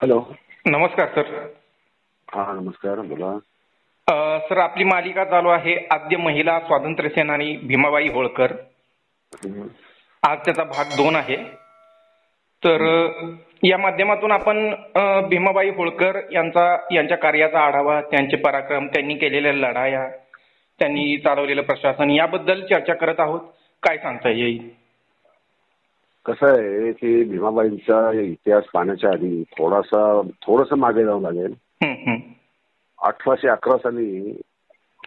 Hello. नमस्कार sir. हा नमस्कार, बोला. सर, आपली मालिका चालू आहे आद्य महिला स्वातंत्र्य सेनानी भीमाबाई होळकर. आज त्याचा भाग 2 आहे. तर या माध्यमातून आपण भीमाबाई होळकर यांच्या कार्याचा आढावा, त्यांचे पराक्रम, त्यांनी केलेल्या लढाया, त्यांनी चालवलेलं प्रशासन याबद्दल चर्चा करत आहोत. काय सांगता येईल? कसं आहे की भीमाबाईंचा इतिहास पाहण्याच्या आधी थोडंसं मागे जावं लागेल. 1811 साली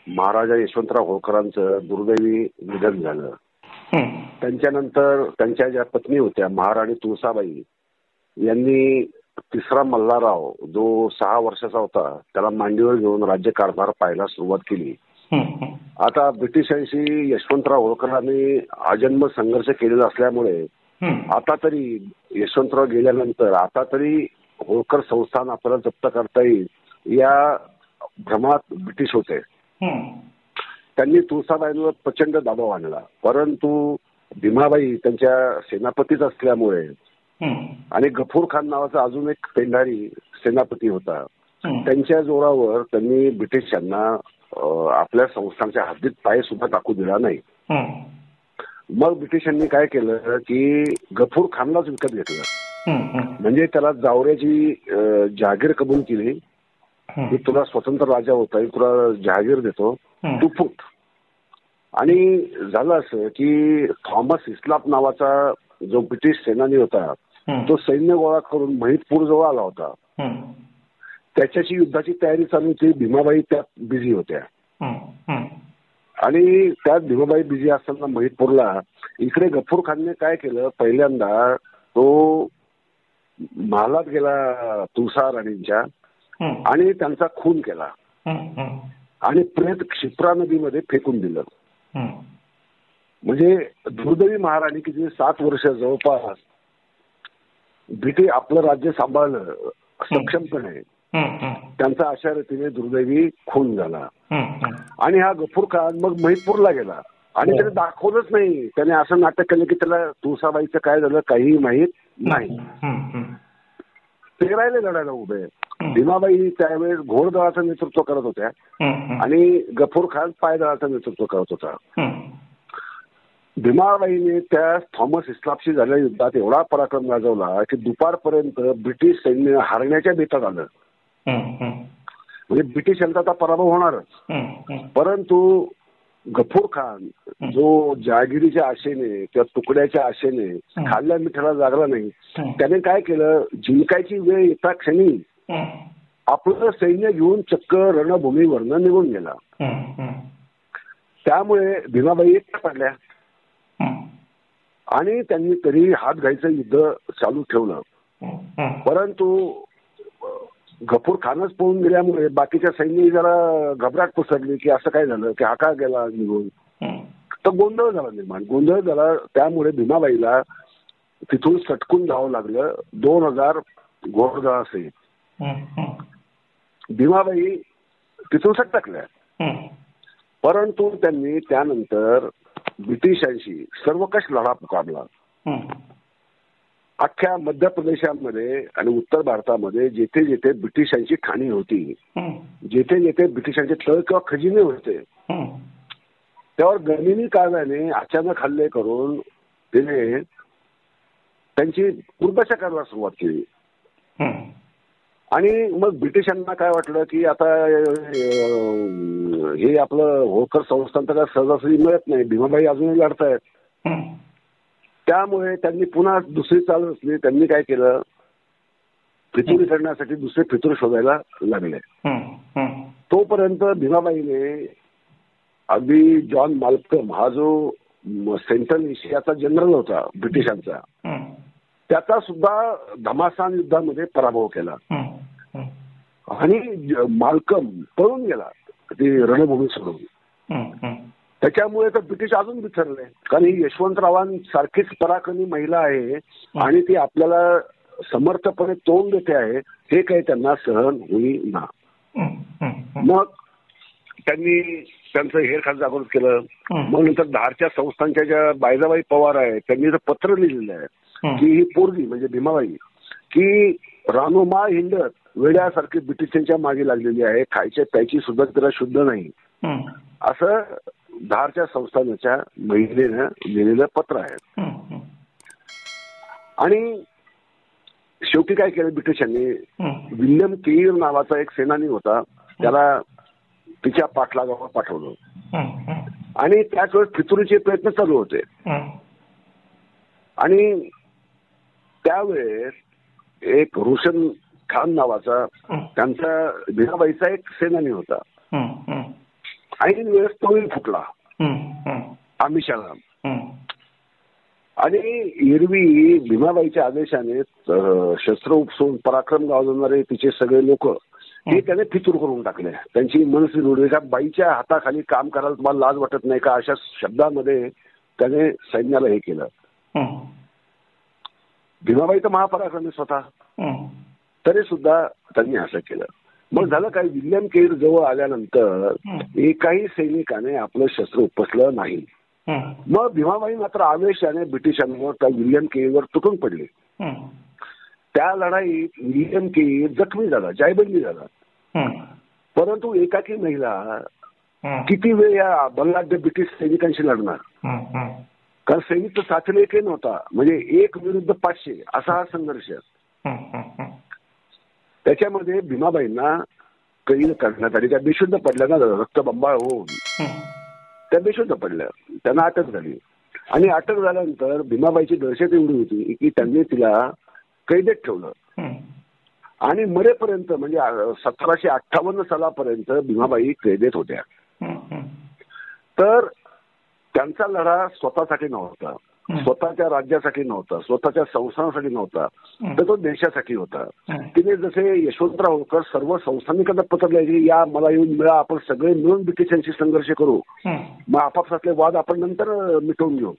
महाराजा यशवंतराव होळकरांचं दुर्दैवी निधन झालं. त्यांच्यानंतर त्यांच्या ज्या पत्नी होत्या महाराणी तुळसाबाई यांनी तिसरा मल्हारराव, जो 6 वर्षाचा होता, त्याला मांडीवर घेऊन राज्यकारभार पाहायला सुरुवात केली. आता ब्रिटिशांशी यशवंतराव होळकरांनी आजन्म संघर्ष केलेला असल्यामुळे आता तरी यशवंतराव गेल्यानंतर आता तरी होळकर संस्थान आपल्याला जप्त करता येईल या भ्रमात ब्रिटिश होते. त्यांनी तुळसाबाईंवर प्रचंड दबाव आणला, परंतु भीमाबाई त्यांच्या सेनापतीच असल्यामुळे आणि गफूर खान नावाचा अजून एक पेंढारी सेनापती होता, त्यांच्या जोरावर त्यांनी ब्रिटिशांना आपल्या संस्थानच्या हद्दीत पाय सुद्धा टाकू दिला नाही. मग ब्रिटिशांनी काय केलं की गफूर खानलाच विकत घेतलं. म्हणजे त्याला जावऱ्याची जहागीर कबूल केली की तुला स्वतंत्र राजा होता येईल, तुला जहागीर देतो, तू फुट. आणि झालं असं की थॉमस हिस्लॉप नावाचा जो ब्रिटिश सेनानी होता तो सैन्य गोळा करून महिदपूर जवळ आला होता. त्याच्याशी युद्धाची तयारी चालू होती. भीमाबाई त्यात बिझी होत्या. आणि त्यात भीमाबाई बिझी असताना महिदपूरला इकडे गफूर खानने काय केलं, पहिल्यांदा तो महालात गेला तुळसा राणींच्या आणि त्यांचा खून केला आणि प्रेत क्षिप्रा नदीमध्ये फेकून दिलं. म्हणजे दुर्दैवी महाराणी की जी 7 वर्ष जवळपास ब्रिटिश आपलं राज्य सांभाळलं सक्षमपणे, त्यांचा अशा रीतीने दुर्दैवी खून झाला. आणि हा गफूर खान मग महिदपूरला गेला आणि त्याने दाखवलंच नाही. त्याने असं नाटक केलं की त्याला तुळसाबाईचं काय झालं काहीही माहीत नाही. ते राहिले लढायला उभे. भीमाबाई त्यावेळेस घोडदळाचं नेतृत्व करत होत्या आणि गफूर खान पायदळाचं नेतृत्व करत होता. भीमाबाईने त्या थॉमस हिस्लॉपशी झालेल्या युद्धात एवढा पराक्रम गाजवला की दुपारपर्यंत ब्रिटिश सैन्य हारण्याच्या बेतात आलं. म्हणजे ब्रिटिश यांचा आता पराभव होणारच. परंतु गफूर खान जो जहागिरीच्या आशेने किंवा तुकड्याच्या आशेने खाल्ल्या मिठाला जागला नाही, त्याने काय केलं, जिंकायची वेळ येता क्षणी आपलं सैन्य घेऊन चक्क रणभूमीवरनं निघून गेला. त्यामुळे भीमाबाई एकट्या पडल्या आणि त्यांनी तरी हात घ्यायचं युद्ध चालू ठेवलं. परंतु गफूर खानच पळून गेल्यामुळे बाकीच्या सैन्य जरा घबराट पसरली की असं काय झालं की हा का गेला निघून. तर गोंधळ झाला निर्माण. गोंधळ झाला त्यामुळे भीमाबाईला तिथून सटकून जावं लागलं. 2000 घोडदळ असेल. भीमाबाई तिथून सटकल्या. परंतु त्यांनी त्यानंतर ब्रिटिशांशी सर्वकष लढा पुकारला. अख्ख्या मध्य प्रदेशामध्ये आणि उत्तर भारतामध्ये जेथे जेथे ब्रिटिशांची ठाणी होती, जेथे जेथे ब्रिटिशांचे तळ किंवा खजिने होते, त्यावर गनिमी कायद्याने अचानक हल्ले करून तिने त्यांची दुर्दशा करायला सुरुवात केली. आणि मग ब्रिटिशांना काय वाटलं की आता हे आपलं होळकर संस्थान तर सहजासहजी मिळत नाही, भीमाबाई अजूनही लढतायत. त्यामुळे त्यांनी पुन्हा दुसरी चाल रचली. त्यांनी काय केलं, फितुरी करण्यासाठी दुसरे फितूर शोधायला लागले. तोपर्यंत भीमाबाईने अगदी जॉन माल्कम हा जो सेंट्रल एशियाचा जनरल होता ब्रिटिशांचा, त्याचा सुद्धा घमासान युद्धामध्ये पराभव केला आणि माल्कम पळून गेला ती रणभूमी सोडून. त्याच्यामुळे तर ब्रिटिश अजून बिथरले, कारण ही यशवंतरावांसारखीच पराक्रमी महिला आहे आणि ती आपल्याला समर्थपणे तोंड देते आहे, हे काही त्यांना सहन होईना. मग त्यांनी त्यांचं हेरखान जागृत केलं. मग नंतर धारच्या संस्थांच्या ज्या बायजाबाई पवार आहेत त्यांनी पत्र लिहिलेलं आहे की ही पोरगी म्हणजे भीमाबाई की रानोमा हिंडत वेड्यासारखी ब्रिटिशांच्या मागे लागलेली आहे, खायच्या प्यायची सुद्धा तिला शुद्ध नाही, असं धारच्या संस्थानाच्या महिलेनं लिहिलेलं पत्र आहे. आणि शेवटी काय केलं ब्रिटिशांनी, विल्यम केर नावाचा एक सेनानी होता, त्याला तिच्या पाठलागावर पाठवलं आणि त्याच वेळेस फितुरीचे प्रयत्न चालू होते. आणि त्यावेळेस एक रोशन खान नावाचा त्यांचा भीमाबाईचा एक सेनानी होता. ऐन वेळेस तोही फुटला आमिषाला. आणि एरवी भीमाबाईच्या आदेशाने शस्त्र उपसून पराक्रम गाजवणारे तिचे सगळे लोक हे त्याने फितूर करून टाकले. त्यांची मनस्वी रूढ का बाईच्या हाताखाली काम करायला तुम्हाला लाज वाटत नाही का, अशा शब्दामध्ये त्याने सैन्याला हे केलं. भीमाबाई तर महापराक्रमी स्वतः, तरी सुद्धा त्यांनी असं केलं. मग झालं काय, विल्यम केर जवळ आल्यानंतर एकाही सैनिकाने आपलं शस्त्र उपसलं नाही. मग भीमाबाई मात्र आवेशाने ब्रिटिशांवर त्या विल्यम केरवर तुटून पडले. त्या लढाईत विल्यम केर जखमी झाला, जायबंदी झाला. परंतु एकाकी महिला किती वेळ या बलाढ्य ब्रिटिश सैनिकांशी लढणार, कारण सैनिक तर साथीला एकही नव्हता, म्हणजे 1 विरुद्ध 500 असा हा संघर्ष. त्याच्यामध्ये भीमाबाईंना कैद करण्यात आली. त्या बेशुद्ध पडल्या ना, रक्तबंबाळ होऊन त्या बेशुद्ध पडल्या, त्यांना अटक झाली. आणि अटक झाल्यानंतर भीमाबाईची दहशत एवढी होती की त्यांनी तिला कैदेत ठेवलं आणि मरेपर्यंत म्हणजे 1758 सालापर्यंत भीमाबाई कैदेत होत्या. तर त्यांचा लढा स्वतःसाठी नव्हता, स्वतःच्या राज्यासाठी नव्हता, स्वतःच्या संस्थानासाठी नव्हता, तर तो देशासाठी होता. तिने जसे यशवंतराव होळकर सर्व संस्थानिकांना पत्र लिहायचे, या मला येऊन मिळा, आपण सगळे मिळून ब्रिटिशांशी संघर्ष करू, मग आपापसातले वाद आपण नंतर मिटवून घेऊ.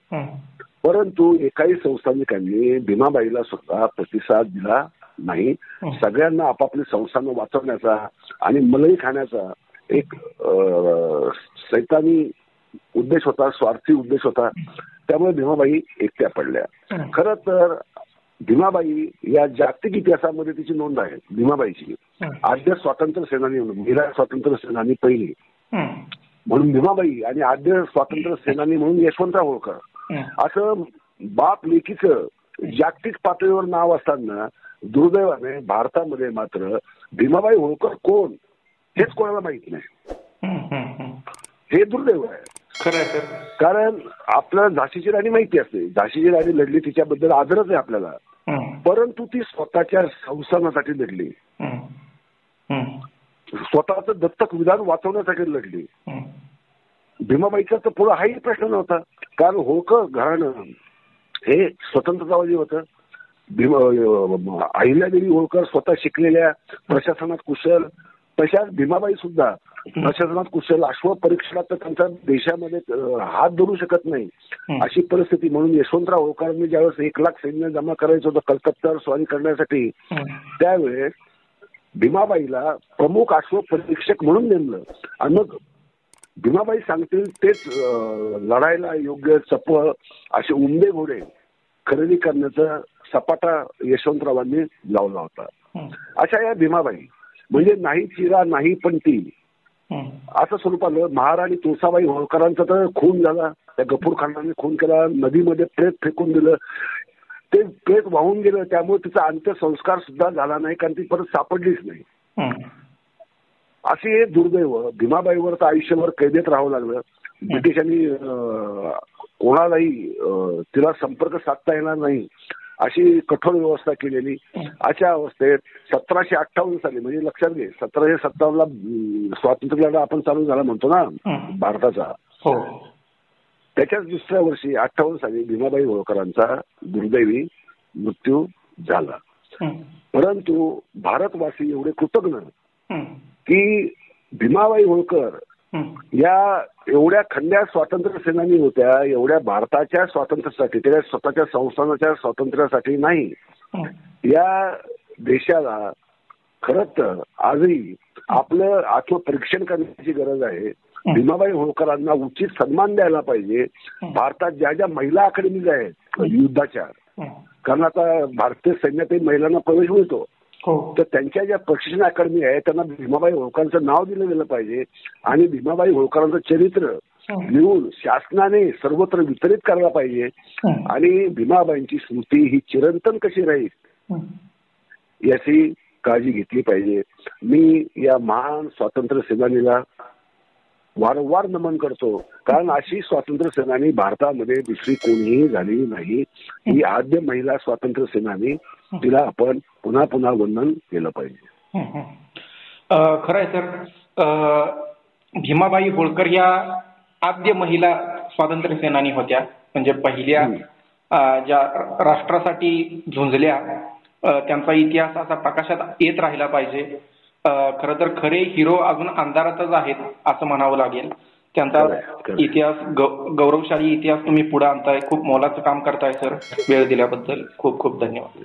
परंतु एकाही संस्थानिकांनी भीमाबाईला सुद्धा प्रतिसाद दिला नाही. सगळ्यांना आपापली संस्थानं वाचवण्याचा आणि मलई खाण्याचा एक सैतानी उद्देश होता, स्वार्थी उद्देश होता. त्यामुळे भीमाबाई एकट्या पडल्या. खरं तर भीमाबाई या जागतिक इतिहासामध्ये तिची नोंद आहे. भीमाबाईची आद्य स्वातंत्र्य सेनानी, महिला स्वातंत्र्य सेनानी पहिली म्हणून भीमाबाई आणि आद्य स्वातंत्र्य सेनानी म्हणून यशवंतराव होळकर, असं बाप लेकीचं जागतिक पातळीवर नाव असताना दुर्दैवाने भारतामध्ये मात्र भीमाबाई होळकर कोण हेच कोणाला माहित नाही. हे दुर्दैव आहे. कारण आपल्याला झाशीची राणी माहिती असते, झाशीची राणी लढली, तिच्याबद्दल आदरच आहे आपल्याला, परंतु ती स्वतःच्या संस्थानासाठी लढली, स्वतःचं दत्तक विधान वाचवण्यासाठी लढली. भीमाबाईचा तर पुढे हाही प्रश्न नव्हता, कारण होळकर घराणं हे स्वतंत्रतावादी होतं. अहिल्यादेवी होळकर स्वतः शिकलेल्या, प्रशासनात कुशल, तशाच भीमाबाई सुद्धा प्रशासनात कुशल, अश्व परीक्षणात तर त्यांचा देशामध्ये हात धरू शकत नाही अशी परिस्थिती. म्हणून यशवंतराव होळकरांनी ज्यावेळेस 1 लाख सैन्य जमा करायचं होतं कलकत्त्यावर स्वारी करण्यासाठी, त्यावेळेस भीमाबाईला प्रमुख अश्व परीक्षक म्हणून नेमलं. आणि मग भीमाबाई सांगतील तेच लढायला योग्य चपळ असे उमदे घोडे खरेदी करण्याचा सपाटा यशवंतरावांनी लावला होता. अशा या भीमाबाई म्हणजे नाही चिरा नाही पण ती असं स्वरूप आलं. महाराणी तुळसाबाई होळकरांचा तर खून झाला, त्या गफूर खानाने खून केला, नदीमध्ये प्रेत फेकून दिलं, ते प्रेत वाहून गेलं. त्यामुळे तिचा अंत्यसंस्कार सुद्धा झाला नाही, कारण ती परत सापडलीच नाही. असे हे दुर्दैव. भीमाबाईवर तर आयुष्यभर कैदेत राहावं लागलं. ब्रिटिशांनी कोणालाही तिला संपर्क साधता येणार नाही अशी कठोर व्यवस्था केलेली. अशा अवस्थेत 1758 साली, म्हणजे लक्षात घे 1757ला स्वातंत्र्य लढा आपण चालू झाला म्हणतो ना भारताचा, त्याच्याच दुसऱ्या वर्षी 58 साली भीमाबाई होळकरांचा दुर्दैवी मृत्यू झाला. परंतु भारतवासी एवढे कृतज्ञ की भीमाबाई होळकर या एवढ्या खंड्या स्वातंत्र्य सेनानी होत्या, एवढ्या भारताच्या स्वातंत्र्यासाठी, त्या स्वतःच्या संस्थानाच्या स्वातंत्र्यासाठी नाही, या देशाला खरंच तर आजही आपलं आत्मपरीक्षण करण्याची गरज आहे. भीमाबाई होळकरांना उचित सन्मान द्यायला पाहिजे. भारतात ज्या ज्या महिला अकादमीज आहेत युद्धाच्या, कारण आता भारतीय सैन्यातही महिलांना प्रवेश मिळतो. तर त्यांच्या ज्या प्रशिक्षण अकॅडमी आहे त्यांना भीमाबाई होळकरांचं नाव दिलं गेलं पाहिजे आणि भीमाबाई होळकरांचं चरित्र लिहून शासनाने सर्वत्र वितरित करायला पाहिजे आणि भीमाबाईंची स्मृती ही चिरंतन कशी राहील याची काळजी घेतली पाहिजे. मी या महान स्वातंत्र्य सेनानीला वारंवार नमन करतो, कारण अशी स्वातंत्र्य सेनानी भारतामध्ये दुसरी कोणीही झालेली नाही. ही आद्य महिला स्वातंत्र्य सेनानी, तिला आपण पुन्हा पुन्हा वंदन केलं पाहिजे. खरं आहे सर. भीमाबाई होळकर या आद्य महिला स्वातंत्र्य सेनानी होत्या, म्हणजे पहिल्या ज्या राष्ट्रासाठी झुंजल्या. त्यांचा इतिहास असा प्रकाशात येत राहिला पाहिजे. खरं तर खरे हिरो अजून अंधारातच आहेत असं म्हणावं लागेल. त्यांचा इतिहास, गौरवशाली इतिहास तुम्ही पुढे आणताय. खूप मोलाचं काम करताय सर. वेळ दिल्याबद्दल खूप खूप धन्यवाद.